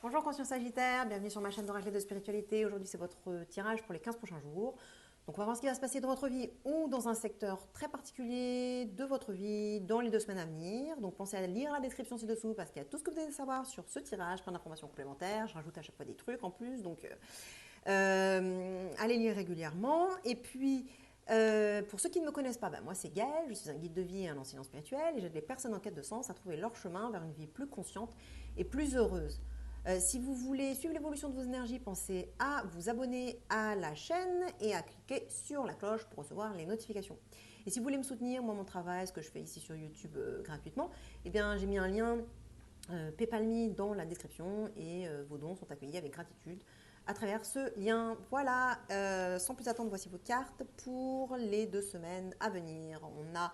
Bonjour Conscience Sagittaire, bienvenue sur ma chaîne d'oracle de spiritualité. Aujourd'hui c'est votre tirage pour les 15 prochains jours. Donc on va voir ce qui va se passer dans votre vie ou dans un secteur très particulier de votre vie dans les 2 semaines à venir. Donc pensez à lire la description ci-dessous parce qu'il y a tout ce que vous devez savoir sur ce tirage, plein d'informations complémentaires. Je rajoute à chaque fois des trucs en plus, donc allez lire régulièrement. Et puis pour ceux qui ne me connaissent pas, moi c'est Gaëlle, je suis un guide de vie et un enseignant spirituel et j'aide les personnes en quête de sens à trouver leur chemin vers une vie plus consciente et plus heureuse. Si vous voulez suivre l'évolution de vos énergies, pensez à vous abonner à la chaîne et à cliquer sur la cloche pour recevoir les notifications. Et si vous voulez me soutenir, moi, mon travail, ce que je fais ici sur YouTube gratuitement, eh bien, j'ai mis un lien PayPal.me dans la description et vos dons sont accueillis avec gratitude à travers ce lien. Voilà, sans plus attendre, voici vos cartes pour les 2 semaines à venir. On a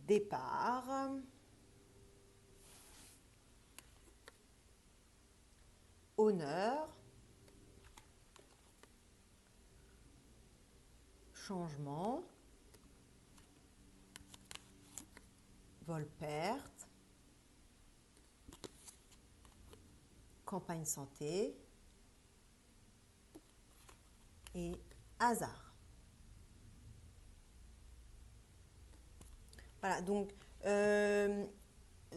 départ, honneur, changement, vol-perte, campagne santé et hasard. Voilà, donc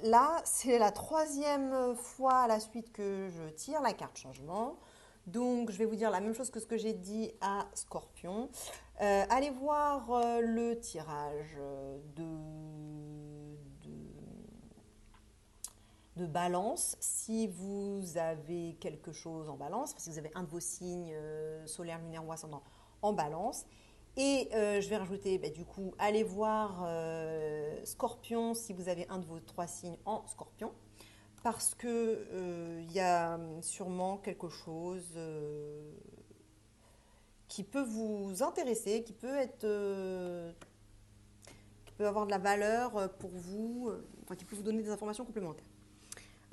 là, c'est la 3e fois à la suite que je tire la carte changement. Donc, je vais vous dire la même chose que ce que j'ai dit à Scorpion. Allez voir le tirage de balance si vous avez quelque chose en balance, si vous avez un de vos signes solaire, lunaire ou ascendant en balance. Et je vais rajouter, du coup, allez voir Scorpion si vous avez un de vos 3 signes en Scorpion. Parce que y a sûrement quelque chose qui peut vous intéresser, qui peut avoir de la valeur pour vous, enfin, qui peut vous donner des informations complémentaires.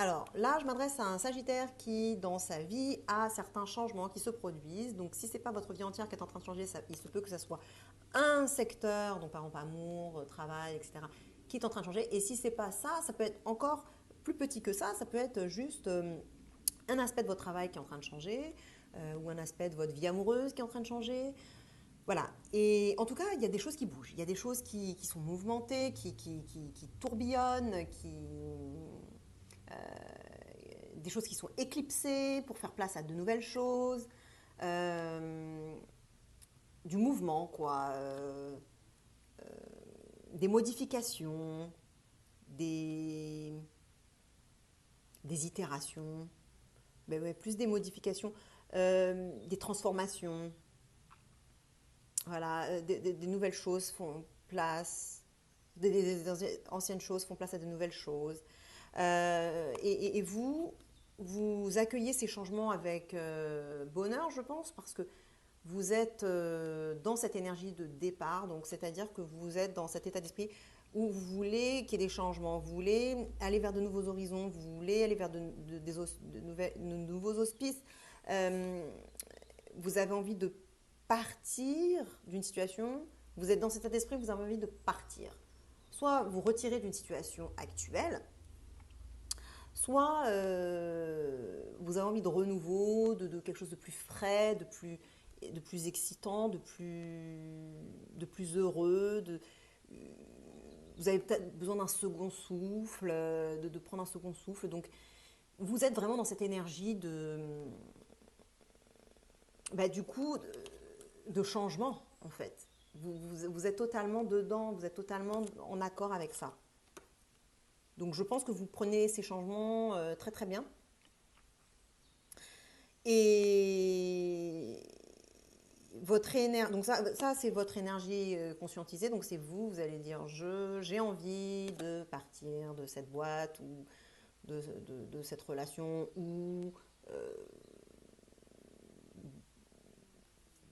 Alors là, je m'adresse à un Sagittaire qui, dans sa vie, a certains changements qui se produisent. Donc, si ce n'est pas votre vie entière qui est en train de changer, il se peut que ce soit un secteur, donc par exemple amour, travail, etc., qui est en train de changer. Et si ce n'est pas ça, ça peut être encore plus petit que ça. Ça peut être juste un aspect de votre travail qui est en train de changer, ou un aspect de votre vie amoureuse qui est en train de changer. Voilà. Et en tout cas, il y a des choses qui bougent. Il y a des choses qui sont mouvementées, qui tourbillonnent, des choses qui sont éclipsées pour faire place à de nouvelles choses, euh, du mouvement, quoi, des modifications, des, des itérations, ouais, plus des modifications, des transformations, voilà, des nouvelles choses font place, des anciennes choses font place à de nouvelles choses. Et vous, vous accueillez ces changements avec bonheur, je pense, parce que vous êtes dans cette énergie de départ, donc c'est-à-dire que vous êtes dans cet état d'esprit où vous voulez qu'il y ait des changements, vous voulez aller vers de nouveaux horizons, vous voulez aller vers de nouveaux auspices. Euh, vous avez envie de partir d'une situation, vous êtes dans cet état d'esprit, vous avez envie de partir. Soit vous retirez d'une situation actuelle, soit vous avez envie de renouveau, de quelque chose de plus frais, de plus excitant, de plus heureux. Vous avez peut-être besoin d'un second souffle, de prendre un second souffle. Donc, vous êtes vraiment dans cette énergie du coup, de changement, en fait. Vous êtes totalement dedans, vous êtes totalement en accord avec ça. Donc je pense que vous prenez ces changements très très bien. Et votre énergie, donc ça c'est votre énergie conscientisée, donc c'est vous, vous allez dire j'ai envie de partir de cette boîte ou de cette relation ou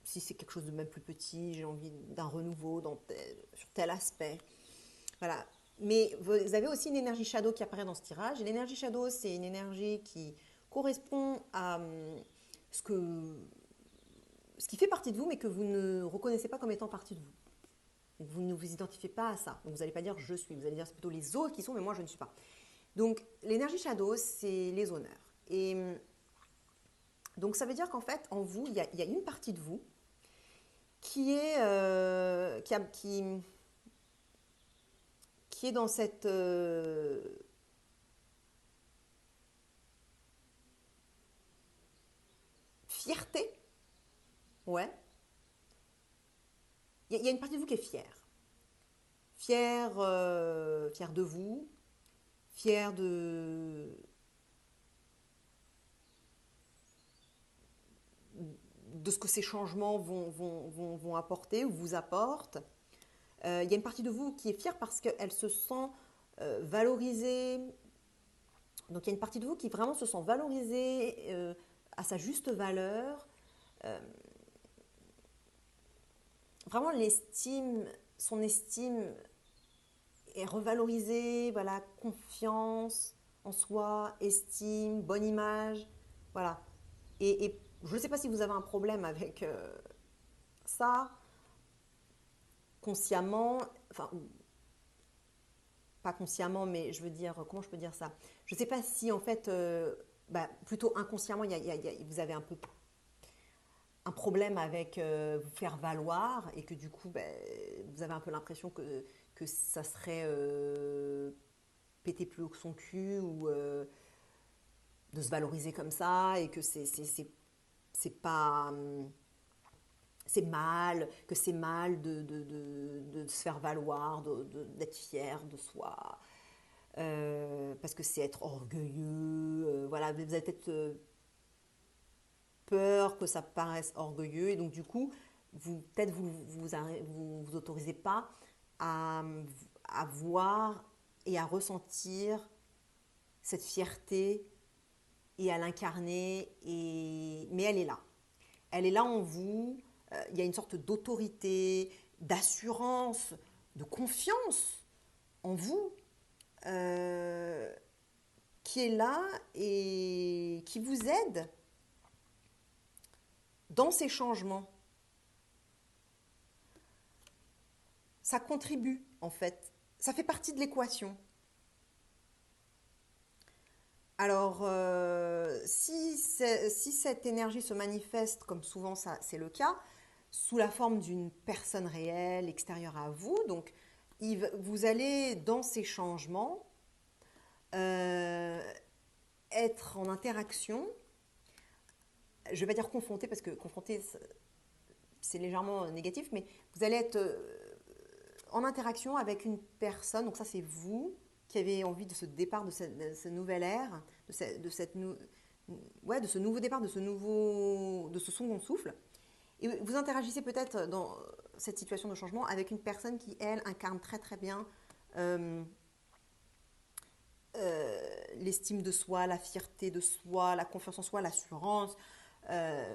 si c'est quelque chose de même plus petit, j'ai envie d'un renouveau sur tel aspect. Voilà. Mais vous avez aussi une énergie shadow qui apparaît dans ce tirage. Et l'énergie shadow, c'est une énergie qui correspond à ce qui fait partie de vous, mais que vous ne reconnaissez pas comme étant partie de vous. Donc vous ne vous identifiez pas à ça. Donc vous n'allez pas dire je suis, vous allez dire c'est plutôt les autres qui sont, mais moi je ne suis pas. Donc l'énergie shadow, c'est les honneurs. Et Donc ça veut dire qu'en fait, en vous, il y a une partie de vous qui est, qui est dans cette fierté. Ouais. Il y a une partie de vous qui est fière. Fière, fière de vous, fière de ce que ces changements vont apporter ou vous apportent. Il y a une partie de vous qui est fière parce qu'elle se sent valorisée. Donc il y a une partie de vous qui vraiment se sent valorisée à sa juste valeur. Euh, Vraiment l'estime, son estime est revalorisée, voilà, confiance en soi, estime, bonne image, voilà. Et je ne sais pas si vous avez un problème avec ça, consciemment, enfin, pas consciemment, mais je veux dire, comment je peux dire ça? Je ne sais pas si en fait, plutôt inconsciemment, vous avez un peu un problème avec vous faire valoir et que du coup, vous avez un peu l'impression que ça serait péter plus haut que son cul ou de se valoriser comme ça et que c'est pas c'est mal, que c'est mal de se faire valoir, d'être fier de soi, parce que c'est être orgueilleux. Voilà, vous avez peut-être peur que ça paraisse orgueilleux et donc du coup, peut-être vous autorisez pas à, à voir et à ressentir cette fierté et à l'incarner. Mais elle est là. Elle est là en vous. Il y a une sorte d'autorité, d'assurance, de confiance en vous euh, qui est là et qui vous aide dans ces changements. Ça contribue en fait. Ça fait partie de l'équation. Alors, si cette énergie se manifeste, comme souvent c'est le cas, sous la forme d'une personne réelle, extérieure à vous, donc vous allez, dans ces changements, euh, être en interaction. Je ne vais pas dire confronté, parce que confronté, c'est légèrement négatif, mais vous allez être en interaction avec une personne, donc ça c'est vous qui avez envie de ce départ, de ce nouvel ère, de ce nouveau départ, de ce second souffle. Et vous interagissez peut-être dans cette situation de changement avec une personne qui, elle, incarne très très bien euh, l'estime de soi, la fierté de soi, la confiance en soi, l'assurance. Euh,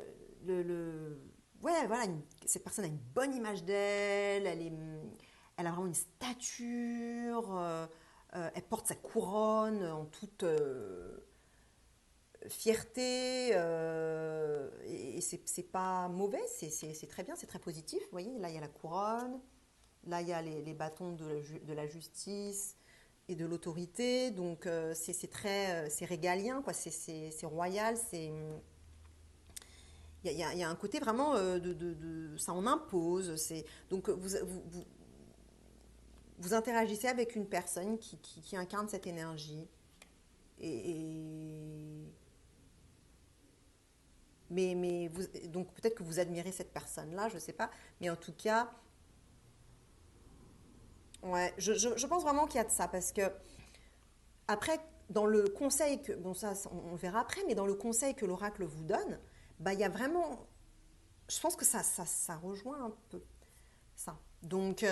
ouais, voilà, cette personne a une bonne image d'elle, elle a vraiment une stature, elle porte sa couronne en toute fierté, et c'est pas mauvais, c'est très bien, c'est très positif. Vous voyez, là il y a la couronne, là il y a les bâtons de la justice et de l'autorité, donc c'est très, c'est régalien, quoi, c'est royal, il y a un côté vraiment ça en impose. Donc vous interagissez avec une personne qui incarne cette énergie. Et, donc peut-être que vous admirez cette personne-là, je ne sais pas. Mais en tout cas, ouais, je pense vraiment qu'il y a de ça. Parce que après, dans le conseil que, bon ça on verra après, mais dans le conseil que l'oracle vous donne, il y a vraiment, je pense que ça rejoint un peu ça. Donc,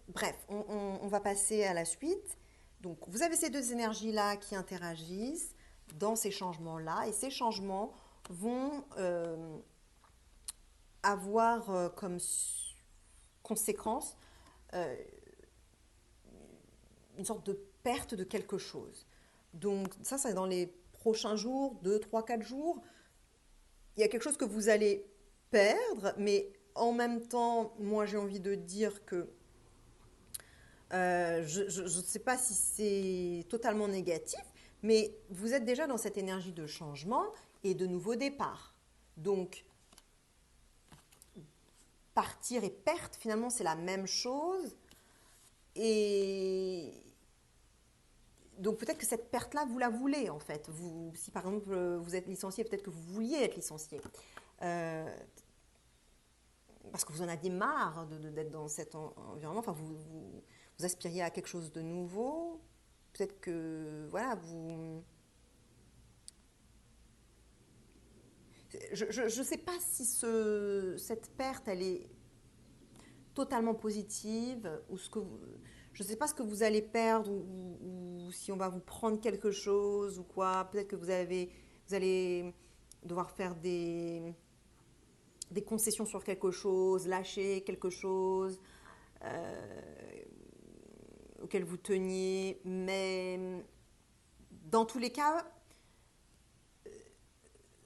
bref, on va passer à la suite. Donc, vous avez ces deux énergies-là qui interagissent dans ces changements-là, et ces changements vont avoir comme conséquence euh, une sorte de perte de quelque chose. Donc, ça, c'est dans les prochains jours, 2, 3, 4 jours. Il y a quelque chose que vous allez perdre, mais en même temps, moi, j'ai envie de dire que je ne sais pas si c'est totalement négatif, mais vous êtes déjà dans cette énergie de changement et de nouveaux départs. Donc, partir et perte, finalement, c'est la même chose. Et donc, peut-être que cette perte-là, vous la voulez, en fait. Si, par exemple, vous êtes licencié, peut-être que vous vouliez être licencié. Euh, Parce que vous en aviez marre d'être dans cet environnement. Enfin, vous aspiriez à quelque chose de nouveau. Peut-être que, voilà, je ne sais pas si cette perte, elle est totalement positive ou je ne sais pas ce que vous allez perdre ou si on va vous prendre quelque chose ou quoi. Peut-être que vous allez devoir faire des concessions sur quelque chose, lâcher quelque chose auquel vous teniez. Mais dans tous les cas,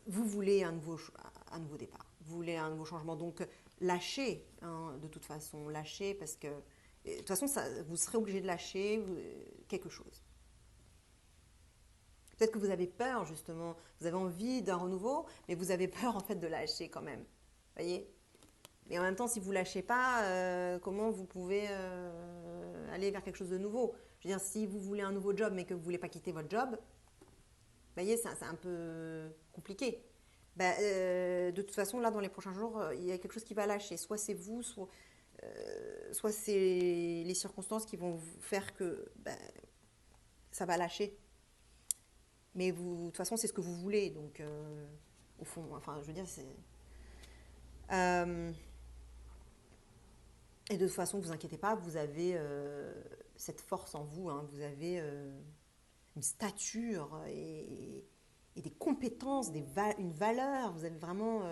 vous voulez un nouveau départ, vous voulez un nouveau changement. Donc, lâchez, hein, de toute façon, lâchez parce que, de toute façon, vous serez obligé de lâcher quelque chose. Peut-être que vous avez peur, justement, vous avez envie d'un renouveau, mais vous avez peur, en fait, de lâcher quand même. Vous voyez? Mais en même temps, si vous ne lâchez pas, comment vous pouvez aller vers quelque chose de nouveau? Je veux dire, si vous voulez un nouveau job, mais que vous ne voulez pas quitter votre job, vous voyez, c'est un peu compliqué. Ben, de toute façon, là, dans les prochains jours, il y a quelque chose qui va lâcher. Soit c'est vous, soit c'est les circonstances qui vont vous faire que ben, ça va lâcher. Mais vous, de toute façon, c'est ce que vous voulez. Donc, au fond, enfin, je veux dire, c'est. Euh, et de toute façon, ne vous inquiétez pas, vous avez cette force en vous. Hein, vous avez une stature et des compétences, une valeur. Vous avez vraiment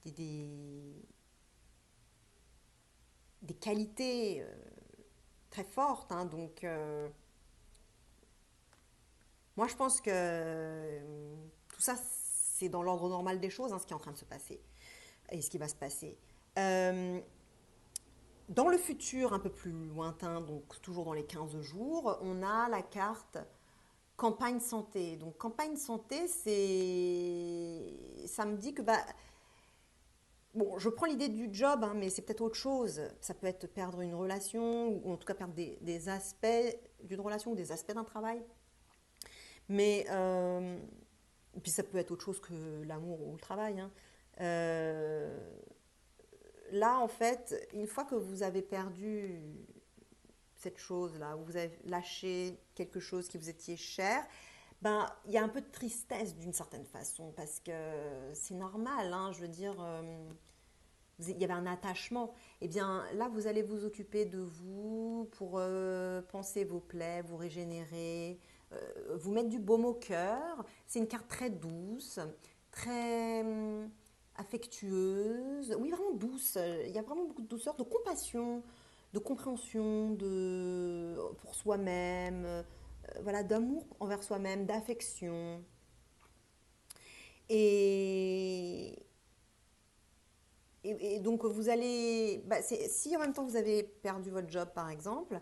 des, des, des qualités très fortes. Hein, donc, moi, je pense que tout ça, c'est dans l'ordre normal des choses, hein, ce qui est en train de se passer et ce qui va se passer. Euh, Dans le futur un peu plus lointain, donc toujours dans les 15 jours, on a la carte campagne santé. Donc campagne santé, ça me dit que bon, je prends l'idée du job, hein, mais c'est peut-être autre chose. Ça peut être perdre une relation ou en tout cas perdre des aspects d'une relation ou des aspects d'un travail. Mais puis ça peut être autre chose que l'amour ou le travail. Hein. Euh, Là, en fait, une fois que vous avez perdu cette chose-là, où vous avez lâché quelque chose qui vous étiez cher, ben, il y a un peu de tristesse d'une certaine façon, parce que c'est normal, hein, je veux dire, il y avait un attachement. Eh bien, là, vous allez vous occuper de vous pour penser vos plaies, vous régénérer, vous mettre du baume au cœur. C'est une carte très douce, très affectueuse, oui, vraiment douce. Il y a vraiment beaucoup de douceur, de compassion, de compréhension pour soi-même, voilà, d'amour envers soi-même, d'affection. Et, et donc vous allez, si en même temps vous avez perdu votre job par exemple,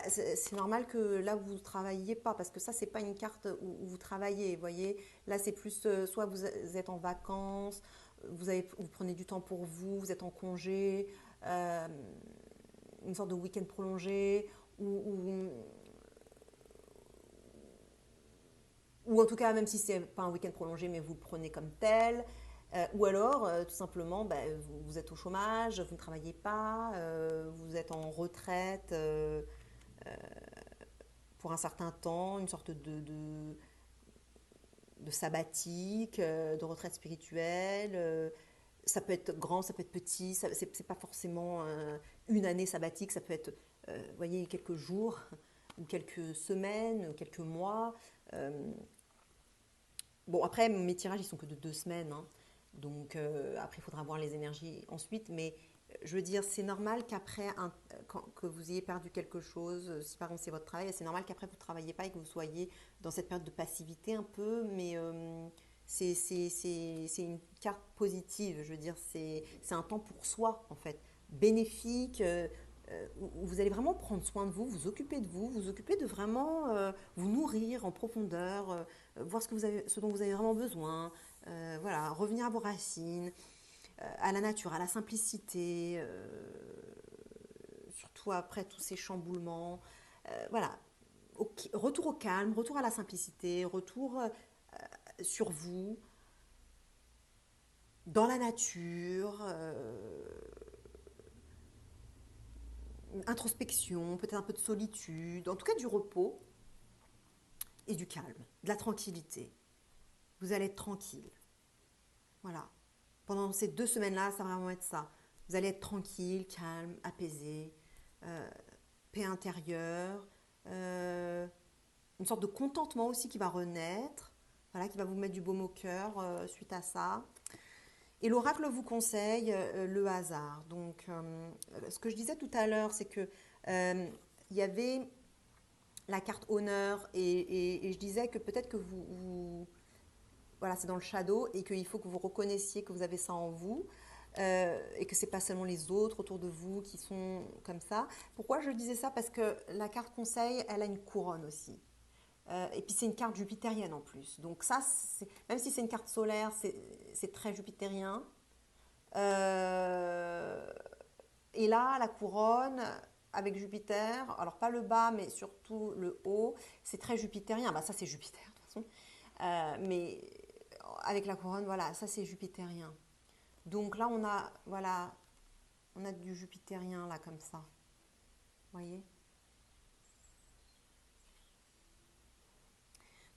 c'est normal que là vous ne travailliez pas parce que ça c'est pas une carte où vous travaillez, vous voyez. Là c'est plus soit vous êtes en vacances, vous prenez du temps pour vous, vous êtes en congé, euh, une sorte de week-end prolongé ou, ou en tout cas même si c'est pas un week-end prolongé mais vous le prenez comme tel. Ou alors, tout simplement, vous êtes au chômage, vous ne travaillez pas, vous êtes en retraite pour un certain temps, une sorte de sabbatique, de retraite spirituelle. Ça peut être grand, ça peut être petit, c'est pas forcément une année sabbatique, ça peut être, vous voyez, quelques jours, ou quelques semaines, ou quelques mois. Euh, Bon, après, mes tirages, ils sont que de 2 semaines. Hein. Donc, après, il faudra voir les énergies ensuite. Mais je veux dire, c'est normal qu'après, que vous ayez perdu quelque chose, si par exemple c'est votre travail, c'est normal qu'après vous ne travaillez pas et que vous soyez dans cette période de passivité un peu. Mais c'est une carte positive. Je veux dire, c'est un temps pour soi, en fait. Bénéfique. où vous allez vraiment prendre soin de vous, vous occuper de vous, vous occuper de vraiment vous nourrir en profondeur, voir ce dont vous avez vraiment besoin, voilà, revenir à vos racines, à la nature, à la simplicité, surtout après tous ces chamboulements. Voilà, retour au calme, retour à la simplicité, retour sur vous, dans la nature, introspection, peut-être un peu de solitude, en tout cas du repos et du calme, de la tranquillité. Vous allez être tranquille. Voilà. Pendant ces 2 semaines-là, ça va vraiment être ça. Vous allez être tranquille, calme, apaisé, euh, paix intérieure, une sorte de contentement aussi qui va renaître, voilà, qui va vous mettre du baume au cœur suite à ça. Et l'oracle vous conseille le hasard. Donc, ce que je disais tout à l'heure, c'est que il y avait la carte honneur et je disais que peut-être que voilà, c'est dans le shadow et qu'il faut que vous reconnaissiez que vous avez ça en vous et que c'est pas seulement les autres autour de vous qui sont comme ça. Pourquoi je disais ça? Parce que la carte conseil, elle a une couronne aussi. Et puis c'est une carte jupitérienne en plus. Donc ça, même si c'est une carte solaire, c'est très jupitérien. Euh, et là, la couronne avec Jupiter, alors pas le bas, mais surtout le haut, c'est très jupitérien. Bah ça c'est Jupiter de toute façon. Mais avec la couronne, voilà, ça c'est jupitérien. Donc là, voilà, on a du jupitérien là comme ça. Vous voyez?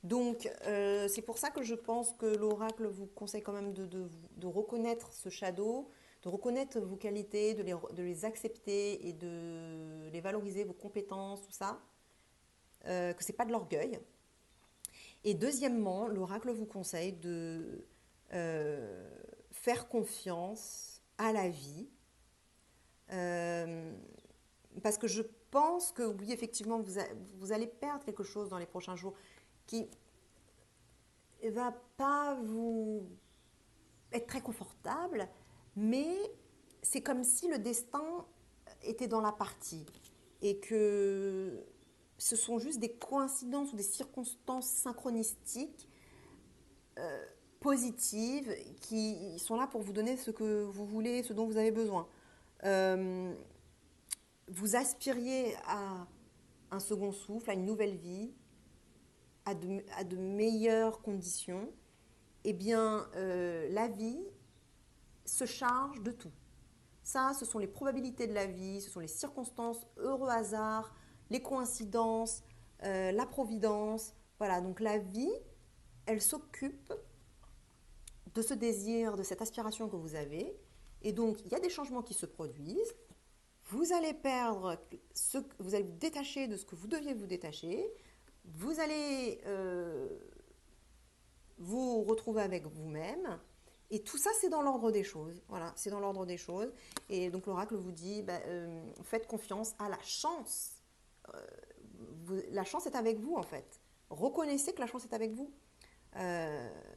Donc, c'est pour ça que je pense que l'oracle vous conseille quand même de reconnaître ce shadow, de reconnaître vos qualités, de les accepter et de les valoriser, vos compétences, tout ça, que c'est pas de l'orgueil. Et deuxièmement, l'oracle vous conseille de euh, faire confiance à la vie, euh, parce que je pense que oui, effectivement, vous allez perdre quelque chose dans les prochains jours qui va pas vous être très confortable, mais c'est comme si le destin était dans la partie et que ce sont juste des coïncidences ou des circonstances synchronistiques positives qui sont là pour vous donner ce que vous voulez, ce dont vous avez besoin. Euh, vous aspiriez à un second souffle, à une nouvelle vie, à de meilleures conditions, eh bien, la vie se charge de tout. Ça, ce sont les probabilités de la vie, ce sont les circonstances, heureux hasard, les coïncidences, la providence. Voilà, donc la vie, elle s'occupe de ce désir, de cette aspiration que vous avez. Et donc, il y a des changements qui se produisent. Vous allez perdre vous allez vous détacher de ce que vous deviez vous détacher. Vous allez vous retrouver avec vous-même. Et tout ça, c'est dans l'ordre des choses. Voilà, c'est dans l'ordre des choses. Et donc l'oracle vous dit, faites confiance à la chance. Euh, la chance est avec vous, en fait. Reconnaissez que la chance est avec vous.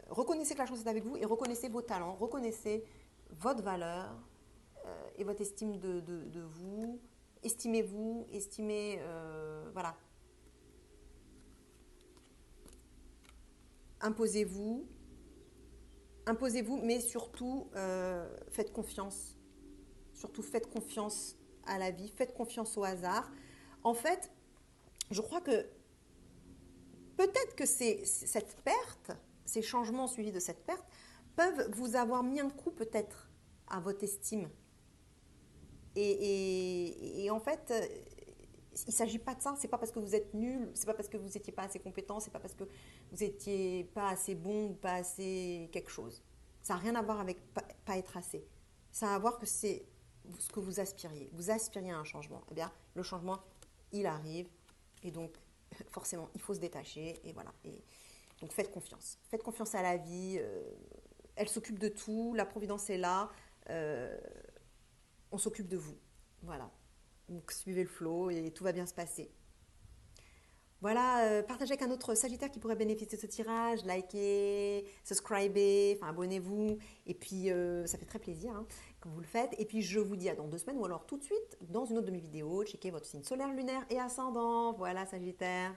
Reconnaissez que la chance est avec vous et reconnaissez vos talents. Reconnaissez votre valeur et votre estime de vous. Estimez-vous, estimez, voilà. Imposez-vous, imposez-vous, mais surtout, faites confiance. Surtout, faites confiance à la vie, faites confiance au hasard. En fait, je crois que peut-être que cette perte, ces changements suivis de cette perte, peuvent vous avoir mis un coup peut-être à votre estime. Et en fait, il ne s'agit pas de ça. C'est pas parce que vous êtes nul, c'est pas parce que vous n'étiez pas assez compétent, c'est pas parce que vous n'étiez pas assez bon ou pas assez quelque chose. Ça n'a rien à voir avec pas être assez. Ça a à voir que c'est ce que vous aspiriez. Vous aspiriez à un changement. Eh bien, le changement, il arrive. Et donc, forcément, il faut se détacher. Et voilà. Et donc, faites confiance. Faites confiance à la vie. Elle s'occupe de tout. La providence est là. Euh, on s'occupe de vous. Voilà. Donc, suivez le flow et tout va bien se passer. Voilà, partagez avec un autre Sagittaire qui pourrait bénéficier de ce tirage, likez, subscribez, enfin abonnez-vous. Et puis, ça fait très plaisir hein, que vous le faites. Et puis, je vous dis à dans 2 semaines ou alors tout de suite dans une autre de mes vidéos. Checkez votre signe solaire, lunaire et ascendant. Voilà, Sagittaire.